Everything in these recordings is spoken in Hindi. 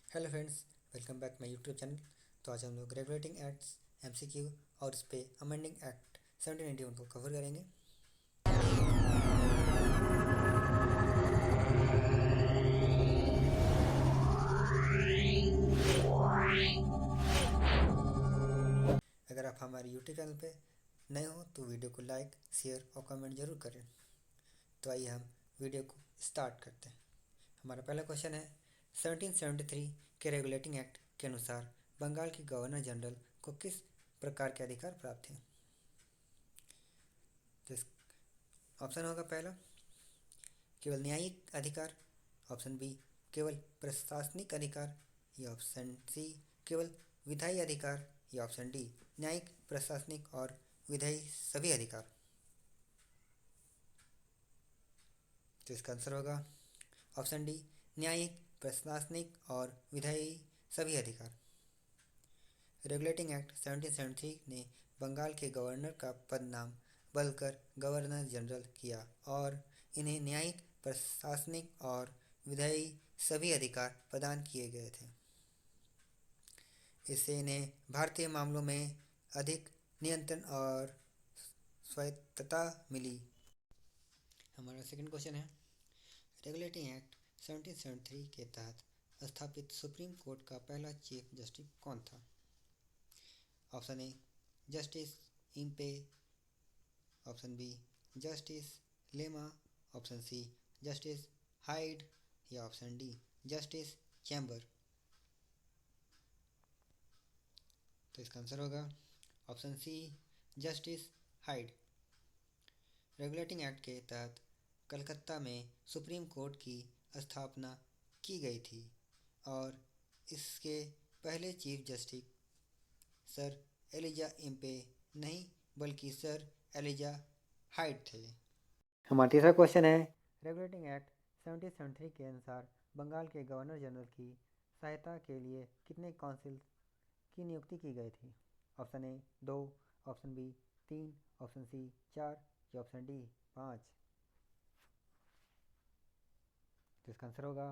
Hello friends, welcome back my YouTube channel. तो आज हम लोग रेगुलेटिंग एक्ट्स एमसीक्यू और इस पे अमेंडिंग एक्ट 1791 को कवर करेंगे। अगर आप हमारे यूट्यूब चैनल पे नए हो तो वीडियो को लाइक, शेयर और कमेंट जरूर करें। तो आइए हम वीडियो को स्टार्ट करते हैं। हमारा पहला क्वेश्चन है, 1773 के रेगुलेटिंग एक्ट के अनुसार बंगाल के गवर्नर जनरल को किस प्रकार के अधिकार प्राप्त हैं। तो इस ऑप्शन होगा पहला, केवल न्यायिक अधिकार। ऑप्शन बी, केवल प्रशासनिक अधिकार। या ऑप्शन सी, केवल विधायी अधिकार। या ऑप्शन डी, न्यायिक, प्रशासनिक और विधायी सभी अधिकार। तो इसका आंसर होगा ऑप्शन डी, न्यायिक, प्रशासनिक और विधायी सभी अधिकार। रेगुलेटिंग एक्ट 1773 ने बंगाल के गवर्नर का पद नाम बदलकर गवर्नर जनरल किया और इन्हें न्यायिक, प्रशासनिक और विधायी सभी अधिकार प्रदान किए गए थे। इससे इन्हें भारतीय मामलों में अधिक नियंत्रण और स्वायत्तता मिली। हमारा सेकंड क्वेश्चन है, रेगुलेटिंग एक्ट 1773 के तहत स्थापित सुप्रीम कोर्ट का पहला चीफ जस्टिस कौन था। Option A, justice Impey. Option B, justice लेमा। Option C, justice Hyde. या ऑप्शन डी, जस्टिस चैम्बर। तो इसका आंसर होगा option C, justice Hyde. Regulating act के तहत कलकत्ता में सुप्रीम कोर्ट की स्थापना की गई थी और इसके पहले chief justice sir Elijah Impey नहीं बल्कि सर एलिजा हाइड थे। हमारा तीसरा क्वेश्चन है, रेगुलेटिंग एक्ट 1773 के अनुसार बंगाल के गवर्नर जनरल की सहायता के लिए कितने काउंसिल की नियुक्ति की गई थी। Option A 2, option B 3, option C 4 या ऑप्शन डी 5। तो इसका आंसर होगा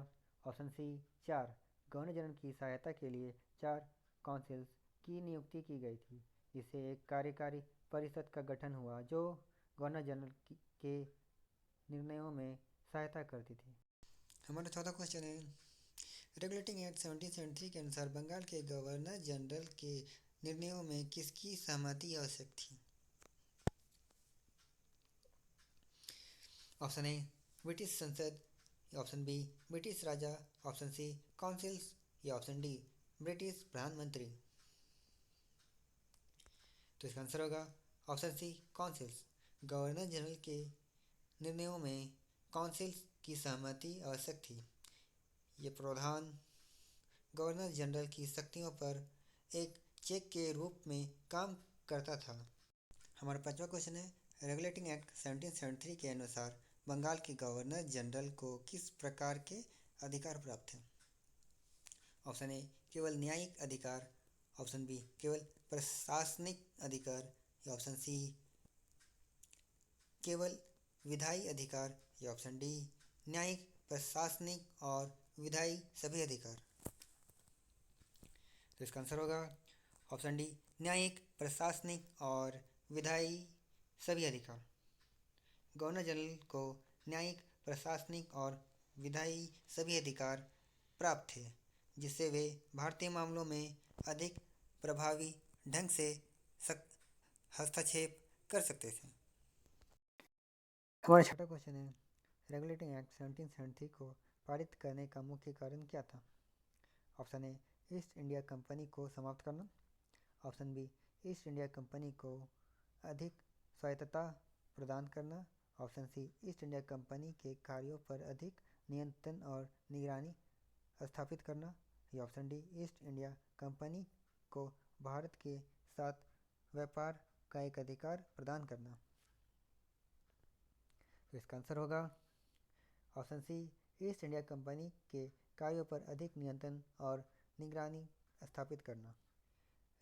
ऑप्शन सी 4। गवर्नर जनरल की सहायता के लिए 4 काउंसिल्स की नियुक्ति की गई थी। इससे एक कार्यकारी परिषद का गठन हुआ जो गवर्नर जनरल के निर्णयों में सहायता करती थी। हमारा चौथा क्वेश्चन है, रेगुलेटिंग एक्ट 1773 के अनुसार बंगाल के गवर्नर जनरल के निर्णयों में किसकी सहमति आवश्यक थी। ऑप्शन ए, ब्रिटिश संसद। ऑप्शन बी, ब्रिटिश राजा। Option C, councils. या ऑप्शन डी, ब्रिटिश प्रधानमंत्री। तो इसका आंसर होगा option C, councils. Governor general के निर्णयों में काउंसिल्स की सहमति आवश्यक थी। ये प्रावधान गवर्नर जनरल की शक्तियों पर एक चेक के रूप में काम करता था। हमारा पांचवा क्वेश्चन है, रेगुलेटिंग एक्ट 1773 के अनुसार बंगाल के गवर्नर जनरल को किस प्रकार के अधिकार प्राप्त हैं। ऑप्शन ए, केवल न्यायिक अधिकार। ऑप्शन बी, केवल प्रशासनिक अधिकार। या ऑप्शन सी, केवल विधायी अधिकार। या ऑप्शन डी, न्यायिक, प्रशासनिक और विधायी सभी अधिकार। तो इसका आंसर होगा ऑप्शन डी, न्यायिक, प्रशासनिक और विधायी सभी अधिकार। गवर्नर जनरल को न्यायिक, प्रशासनिक और विधायी सभी अधिकार प्राप्त थे जिससे वे भारतीय मामलों में अधिक प्रभावी ढंग से हस्तक्षेप कर सकते थे। हमारा छठा क्वेश्चन है, रेगुलेटिंग एक्ट 1773 को पारित करने का मुख्य कारण क्या था। Option A, East India Company को समाप्त करना। Option B, East India Company को अधिक स्वायत्तता प्रदान करना। Option C, East India Company के कार्यों पर अधिक नियंत्रण और निगरानी स्थापित करना। या option D, east India Company को भारत के साथ व्यापार का एक अधिकार प्रदान करना। तो इसका आंसर होगा option C, East India Company के कार्यों पर अधिक नियंत्रण और निगरानी स्थापित करना।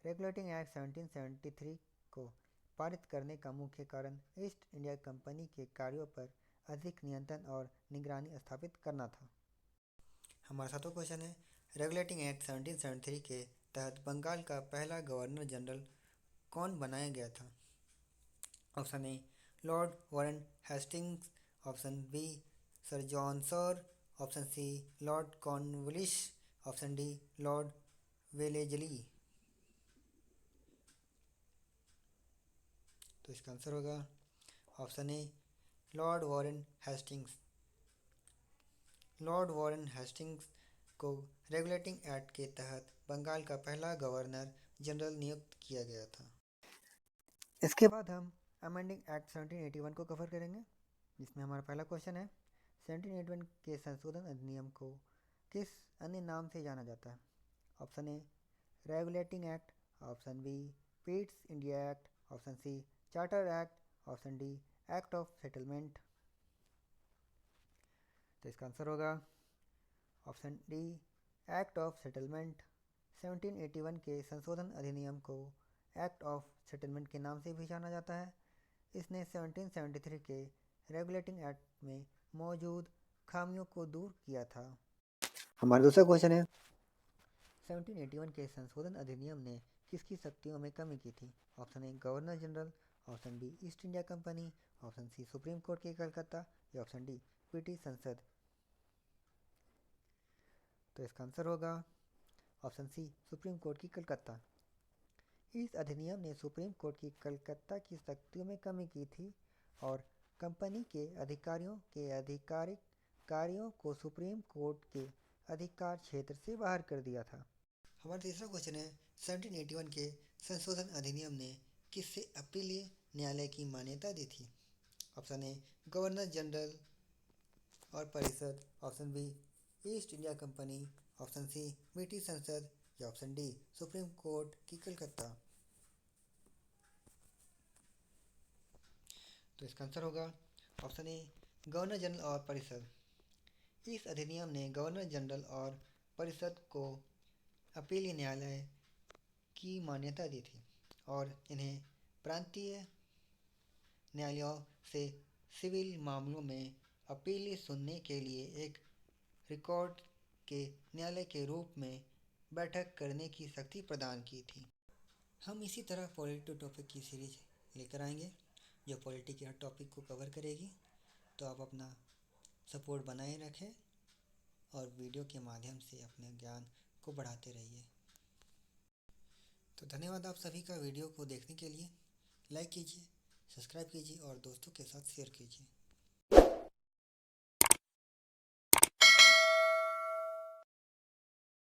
रेगुलेटिंग एक्ट 1773 को पारित करने का मुख्य कारण ईस्ट इंडिया कंपनी के कार्यों पर अधिक नियंत्रण और निगरानी स्थापित करना था। हमारा सातवां क्वेश्चन है, रेगुलेटिंग एक्ट 1773 के तहत बंगाल का पहला गवर्नर जनरल कौन बनाया गया था? Option A lord Warren Hastings, option B sir John sir, option C lord Cornwallis, option D lord Wellesley. तो इसका आंसर होगा option A lord Warren Hastings. Lord Warren Hastings को रेगुलेटिंग एक्ट के तहत बंगाल का पहला गवर्नर जनरल नियुक्त किया गया था। इसके बाद हम अमेंडिंग एक्ट 1781 को कवर करेंगे, जिसमें हमारा पहला क्वेश्चन है 1781 के संशोधन अधिनियम को किस अन्य नाम से जाना जाता है? Option A regulating act, option B Pitt's India act, option C charter act, option D act of settlement. तो इसका आंसर होगा option D act of settlement. 1781 के संशोधन अधिनियम को एक्ट ऑफ सेटलमेंट के नाम से भी जाना जाता है। इसने 1773 के रेगुलेटिंग एक्ट में मौजूद खामियों को दूर किया था। हमारा दूसरा क्वेश्चन है 1781 के संशोधन अधिनियम ने किसकी शक्तियों में कमी की थी? Option A governor general, option B East India Company, option C supreme court के कलकत्ता, या ऑप्शन डी ब्रिटिश संसद। तो इसका आंसर होगा ऑप्शन सी सुप्रीम कोर्ट की कलकत्ता। इस अधिनियम ने सुप्रीम कोर्ट की कलकत्ता की शक्तियों में कमी की थी और कंपनी के अधिकारियों के आधिकारिक कार्यों को सुप्रीम कोर्ट के अधिकार क्षेत्र से बाहर कर दिया था। हमारा तीसरा क्वेश्चन है 1781 के संशोधन अधिनियम ने किससे अपीलीय न्यायालय की मान्यता दी थी? ऑप्शन ए गवर्नर जनरल और परिषद, option B East India Company, option C British संसद, या ऑप्शन डी सुप्रीम कोर्ट की कलकत्ता। तो इसका आंसर होगा ऑप्शन ए गवर्नर जनरल और परिषद। इस अधिनियम ने गवर्नर जनरल और परिषद को अपीलीय न्यायालय की मान्यता दी थी और इन्हें प्रांतीय न्यायालयों से सिविल मामलों में अपील सुनने के लिए एक रिकॉर्ड के न्यायालय के रूप में बैठक करने की शक्ति प्रदान की थी। हम इसी तरह पॉलिटी टॉपिक की सीरीज लेकर आएंगे जो पॉलिटी के हर टॉपिक को कवर करेगी। तो आप अपना सपोर्ट बनाए रखें और वीडियो के माध्यम से अपने ज्ञान को बढ़ाते रहिए। तो धन्यवाद आप सभी का वीडियो को देखने के लिए। लाइक कीजिए, सब्सक्राइब कीजिए और दोस्तों के साथ शेयर कीजिए।